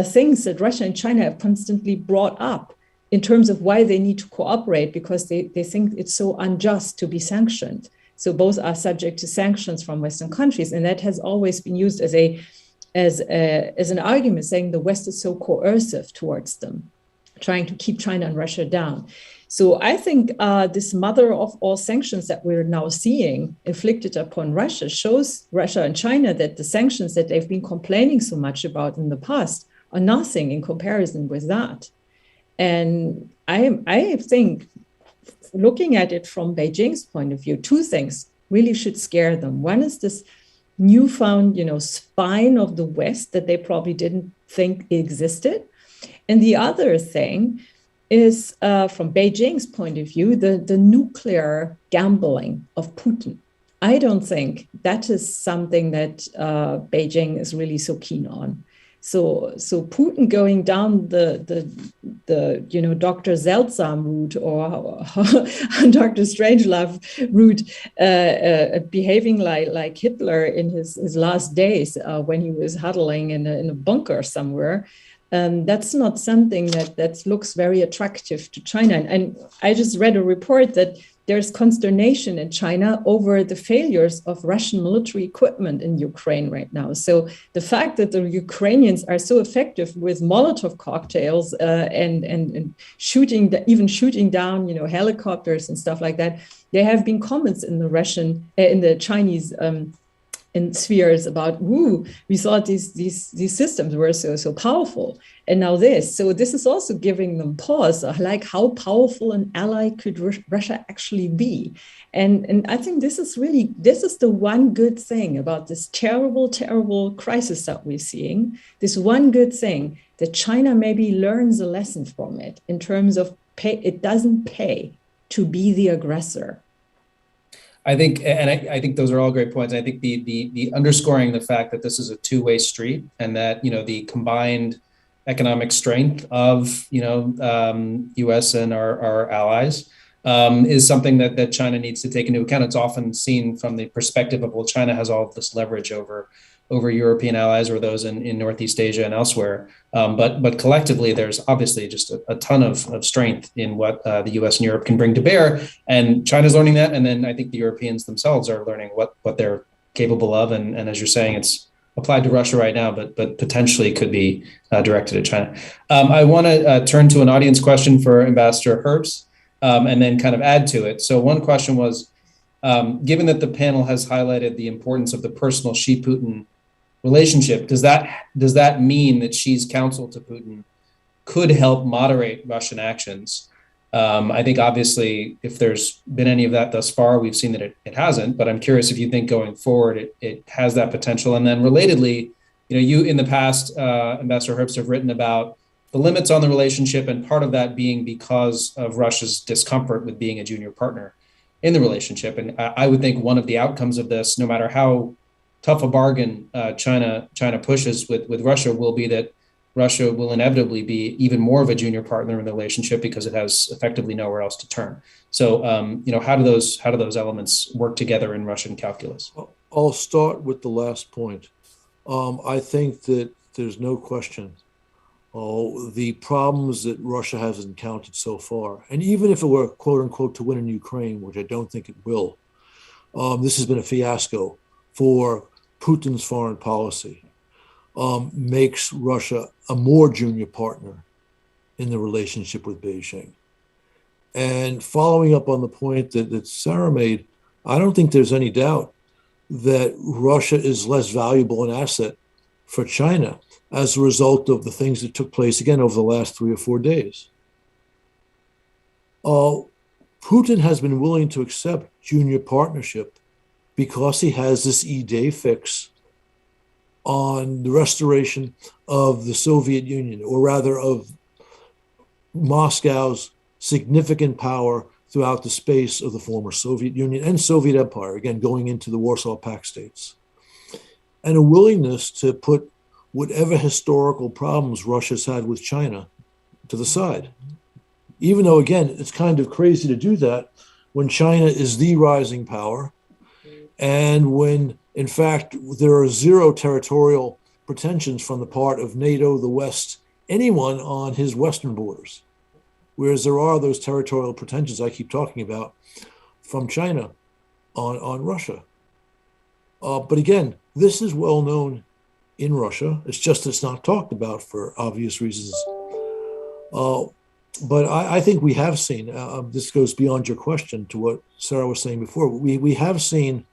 things that Russia and China have constantly brought up in terms of why they need to cooperate, because they think it's so unjust to be sanctioned. So both are subject to sanctions from Western countries. And that has always been used as an argument, saying the West is so coercive towards them, trying to keep China and Russia down. So I think this mother of all sanctions that we're now seeing inflicted upon Russia shows Russia and China that the sanctions that they've been complaining so much about in the past are nothing in comparison with that. And I think, looking at it from Beijing's point of view, two things really should scare them. One is this newfound, spine of the West that they probably didn't think existed. And the other thing is, from Beijing's point of view, the nuclear gambling of Putin. I don't think that is something that Beijing is really so keen on. So Putin going down the Dr. Seltsam route or Dr. Strangelove route, behaving like Hitler in his last days when he was huddling in a bunker somewhere. That's not something that looks very attractive to China. And I just read a report that there's consternation in China over the failures of Russian military equipment in Ukraine right now. So the fact that the Ukrainians are so effective with Molotov cocktails and shooting down, helicopters and stuff like that, there have been comments in the Chinese in spheres about, we thought these systems were so powerful, and now this. So this is also giving them pause, like how powerful an ally could Russia actually be? And I think this is the one good thing about this terrible crisis that we're seeing. This one good thing that China maybe learns a lesson from it in terms of it doesn't pay to be the aggressor. I think those are all great points. I think the underscoring the fact that this is a two-way street, and that the combined economic strength of U.S. and our allies is something that China needs to take into account. It's often seen from the perspective of, well, China has all of this leverage over European allies or those in Northeast Asia and elsewhere. But collectively, there's obviously just a ton of strength in what the US and Europe can bring to bear. And China's learning that. And then I think the Europeans themselves are learning what they're capable of. And as you're saying, it's applied to Russia right now, but potentially could be directed at China. I want to turn to an audience question for Ambassador Herbst, and then kind of add to it. So one question was, given that the panel has highlighted the importance of the personal Xi-Putin relationship, does that mean that Xi's counsel to Putin could help moderate Russian actions? I think obviously, if there's been any of that thus far, we've seen that it hasn't. But I'm curious if you think going forward it has that potential. And then relatedly, you in the past, Ambassador Herbst, have written about the limits on the relationship, and part of that being because of Russia's discomfort with being a junior partner in the relationship. And I would think one of the outcomes of this, no matter how tough a bargain China pushes with Russia, will be that Russia will inevitably be even more of a junior partner in the relationship because it has effectively nowhere else to turn. So, how do those elements work together in Russian calculus? I'll start with the last point. I think that there's no question the problems that Russia has encountered so far, and even if it were, quote unquote, to win in Ukraine, which I don't think it will, this has been a fiasco for Putin's foreign policy, makes Russia a more junior partner in the relationship with Beijing. And following up on the point that Sarah made, I don't think there's any doubt that Russia is less valuable an asset for China as a result of the things that took place, again, over the last 3 or 4 days. Putin has been willing to accept junior partnership because he has this E-Day fix on the restoration of the Soviet Union, or rather of Moscow's significant power throughout the space of the former Soviet Union and Soviet Empire, again, going into the Warsaw Pact states, and a willingness to put whatever historical problems Russia's had with China to the side. Even though, again, it's kind of crazy to do that when China is the rising power, and when, in fact, there are zero territorial pretensions from the part of NATO, the West, anyone on his Western borders, whereas there are those territorial pretensions I keep talking about from China on Russia. But again, this is well known in Russia. It's just it's not talked about for obvious reasons. But I think we have seen, this goes beyond your question to what Sarah was saying before, we have seen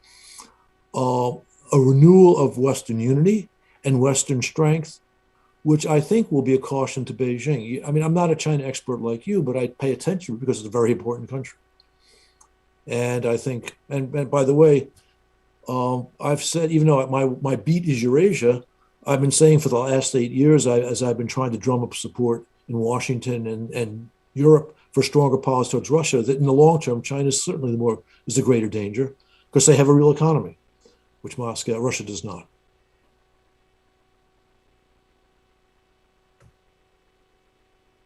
a renewal of Western unity and Western strength, which I think will be a caution to Beijing. I mean, I'm not a China expert like you, but I pay attention because it's a very important country. And I think, and by the way, I've said, even though my beat is Eurasia, I've been saying for the last 8 years, as I've been trying to drum up support in Washington and Europe for stronger policy towards Russia, that in the long term, China is certainly is the greater danger. because they have a real economy, which Russia does not.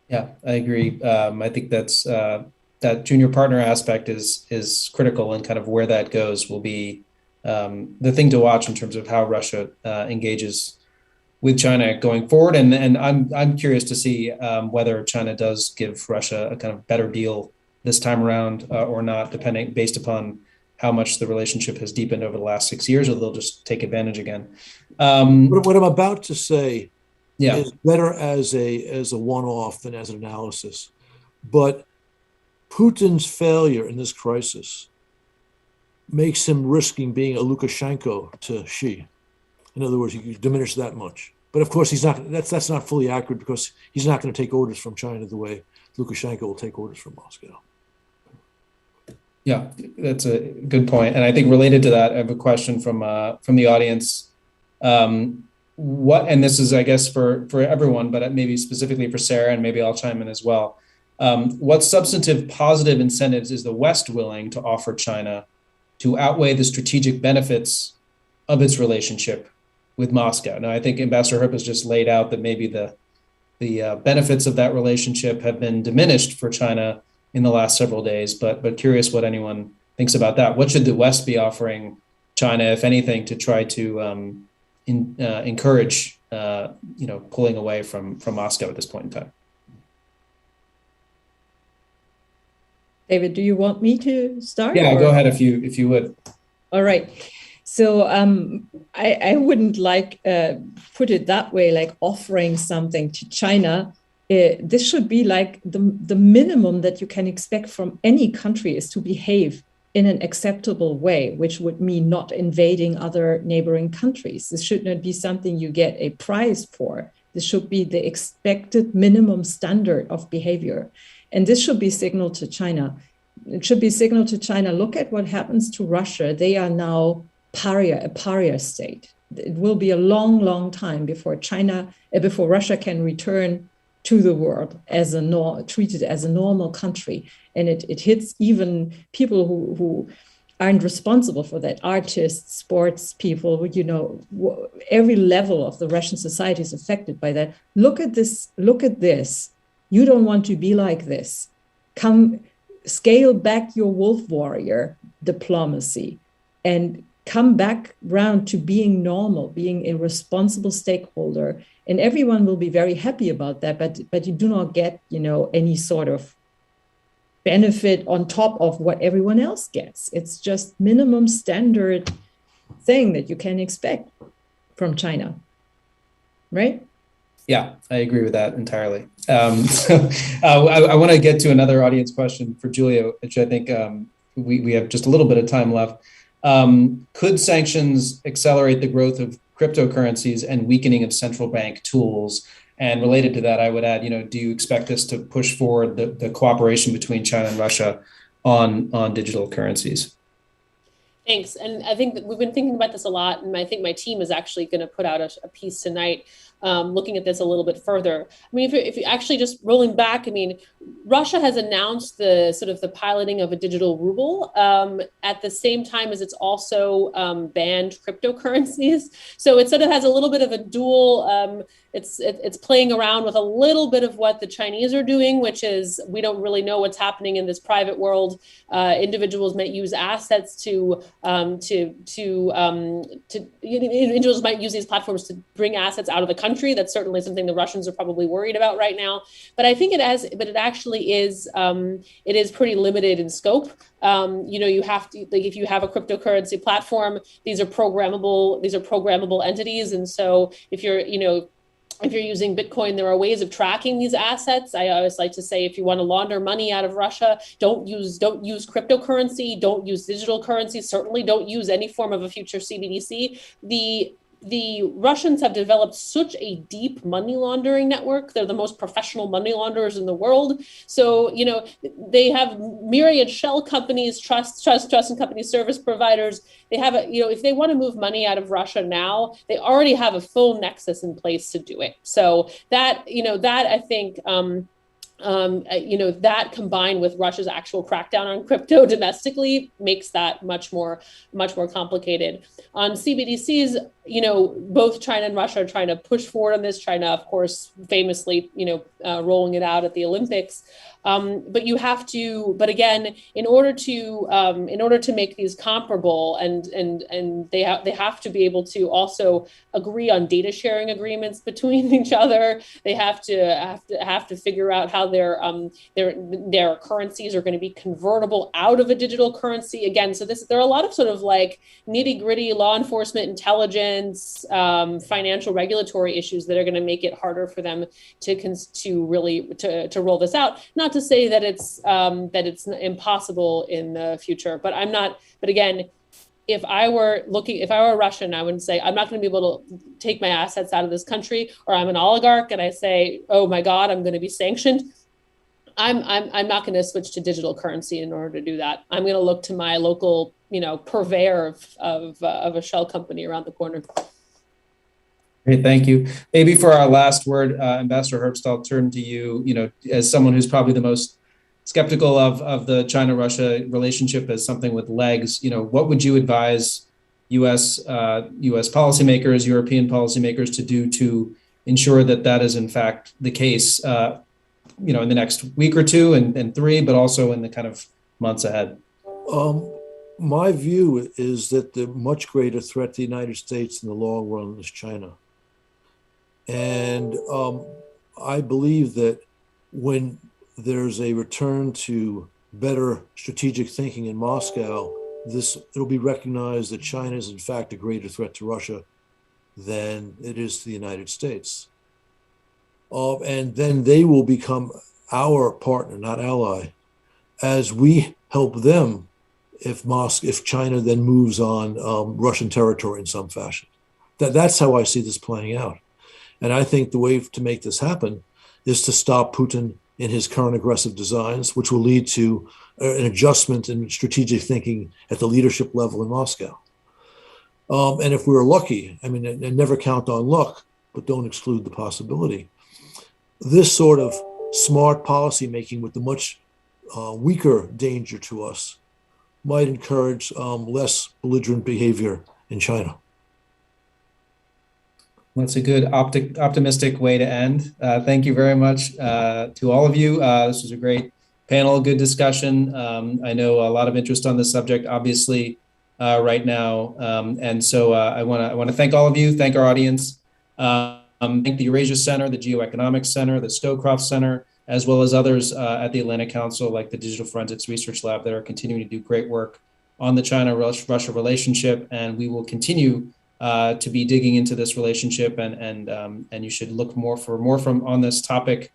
Yeah, I agree. I think that junior partner aspect is critical, and kind of where that goes will be the thing to watch in terms of how Russia engages with China going forward. And I'm curious to see whether China does give Russia a kind of better deal this time around or not, based upon how much the relationship has deepened over the last 6 years, or they'll just take advantage again. What I'm about to say Yeah. is better as a one-off than as an analysis. But Putin's failure in this crisis makes him risking being a Lukashenko to Xi. In other words, you diminish that much. But of course, that's not fully accurate, because he's not going to take orders from China the way Lukashenko will take orders from Moscow. Yeah, that's a good point. And I think related to that, I have a question from the audience. And this is, I guess, for everyone, but maybe specifically for Sarah, and maybe I'll chime in as well. What substantive positive incentives is the West willing to offer China to outweigh the strategic benefits of its relationship with Moscow? Now, I think Ambassador Herb has just laid out that maybe the benefits of that relationship have been diminished for China in the last several days, but curious what anyone thinks about that. What should the West be offering China, if anything, to try to encourage pulling away from Moscow at this point in time? David, do you want me to start? Yeah, go ahead if you would. All right. So I wouldn't put it that way, like offering something to China. This should be like the minimum that you can expect from any country is to behave in an acceptable way, which would mean not invading other neighboring countries. This should not be something you get a prize for. This should be the expected minimum standard of behavior. And this should be signaled to China. It should be signaled to China, look at what happens to Russia. They are now a pariah state. It will be a long, long time before Russia can return to the world treated as a normal country. And it hits even people who aren't responsible for that, artists, sports people, every level of the Russian society is affected by that. Look at this. You don't want to be like this. Come, scale back your wolf warrior diplomacy and come back round to being normal, being a responsible stakeholder. And everyone will be very happy about that, but you do not get, any sort of benefit on top of what everyone else gets. It's just minimum standard thing that you can expect from China, right? Yeah, I agree with that entirely. I want to get to another audience question for Julia, which I think we have just a little bit of time left. Could sanctions accelerate the growth of cryptocurrencies and weakening of central bank tools? And related to that, I would add, do you expect this to push forward the cooperation between China and Russia on digital currencies? Thanks. And I think that we've been thinking about this a lot. And I think my team is actually going to put out a piece tonight looking at this a little bit further. I mean, if you actually just rolling back, Russia has announced the piloting of a digital ruble at the same time as it's also banned cryptocurrencies. So it sort of has a little bit of a dual, it's playing around with a little bit of what the Chinese are doing, which is we don't really know what's happening in this private world. Individuals might use assets individuals might use these platforms to bring assets out of the country. That's certainly something the Russians are probably worried about right now. But I think it actually is pretty limited in scope. You have to, if you have a cryptocurrency platform, these are programmable entities. And so if you're using Bitcoin, there are ways of tracking these assets. I always like to say, if you want to launder money out of Russia, don't use cryptocurrency, don't use digital currency, certainly don't use any form of a future CBDC. The Russians have developed such a deep money laundering network. They're the most professional money launderers in the world. So, they have myriad shell companies, trust and company service providers. They have if they want to move money out of Russia now, they already have a full nexus in place to do it. So that I think that combined with Russia's actual crackdown on crypto domestically makes that much more complicated. On CBDCs, both China and Russia are trying to push forward on this. China, of course, famously, rolling it out at the Olympics. But again, in order to make these comparable, and they have to be able to also agree on data sharing agreements between each other. They have to figure out how their currencies are going to be convertible out of a digital currency. Again, so there are a lot of sort of like nitty gritty law enforcement, intelligence, financial regulatory issues that are going to make it harder for them to really roll this out. Not to say that it's impossible in the future, but I'm not. But again, if I were Russian, I would say I'm not going to be able to take my assets out of this country, or I'm an oligarch and I say, oh my God, I'm going to be sanctioned. I'm not going to switch to digital currency in order to do that. I'm going to look to my local, purveyor of a shell company around the corner. Great, thank you. Maybe for our last word, Ambassador Herbst, I'll turn to you, as someone who's probably the most skeptical of the China-Russia relationship as something with legs. What would you advise U.S. policymakers, European policymakers to do to ensure that is in fact the case, in the next week or two and three, but also in the kind of months ahead? My view is that the much greater threat to the United States in the long run is China. And I believe that when there's a return to better strategic thinking in Moscow, it'll be recognized that China is in fact a greater threat to Russia than it is to the United States. And then they will become our partner, not ally, as we help them if China then moves on Russian territory in some fashion. That's how I see this playing out. And I think the way to make this happen is to stop Putin in his current aggressive designs, which will lead to an adjustment in strategic thinking at the leadership level in Moscow. And if we're lucky, and never count on luck, but don't exclude the possibility, this sort of smart policy making with the much weaker danger to us might encourage less belligerent behavior in China. That's a good optimistic way to end. Thank you very much to all of you. This was a great panel, good discussion. I know a lot of interest on this subject, obviously, right now. And so I want to thank all of you, thank our audience, thank the Eurasia Center, the Geoeconomics Center, the Scowcroft Center, as well as others at the Atlantic Council, like the Digital Forensics Research Lab, that are continuing to do great work on the China-Russia relationship. And we will continue to be digging into this relationship, and you should look more from on this topic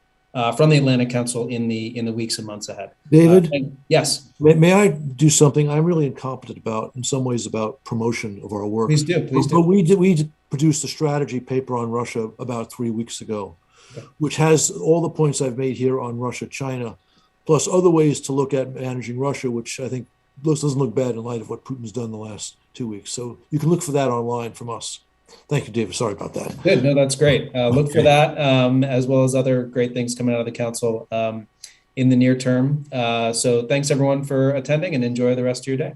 from the Atlantic Council in the weeks and months ahead. David, yes, may I do something I'm really incompetent about in some ways about promotion of our work? Please do. But we produced a strategy paper on Russia about 3 weeks ago, okay, which has all the points I've made here on Russia, China, plus other ways to look at managing Russia, which I think doesn't look bad in light of what Putin's done the last 2 weeks. So you can look for that online from us. Thank you, David. Sorry about that. Good. No, that's great. Look for that, as well as other great things coming out of the council in the near term. So thanks, everyone, for attending, and enjoy the rest of your day.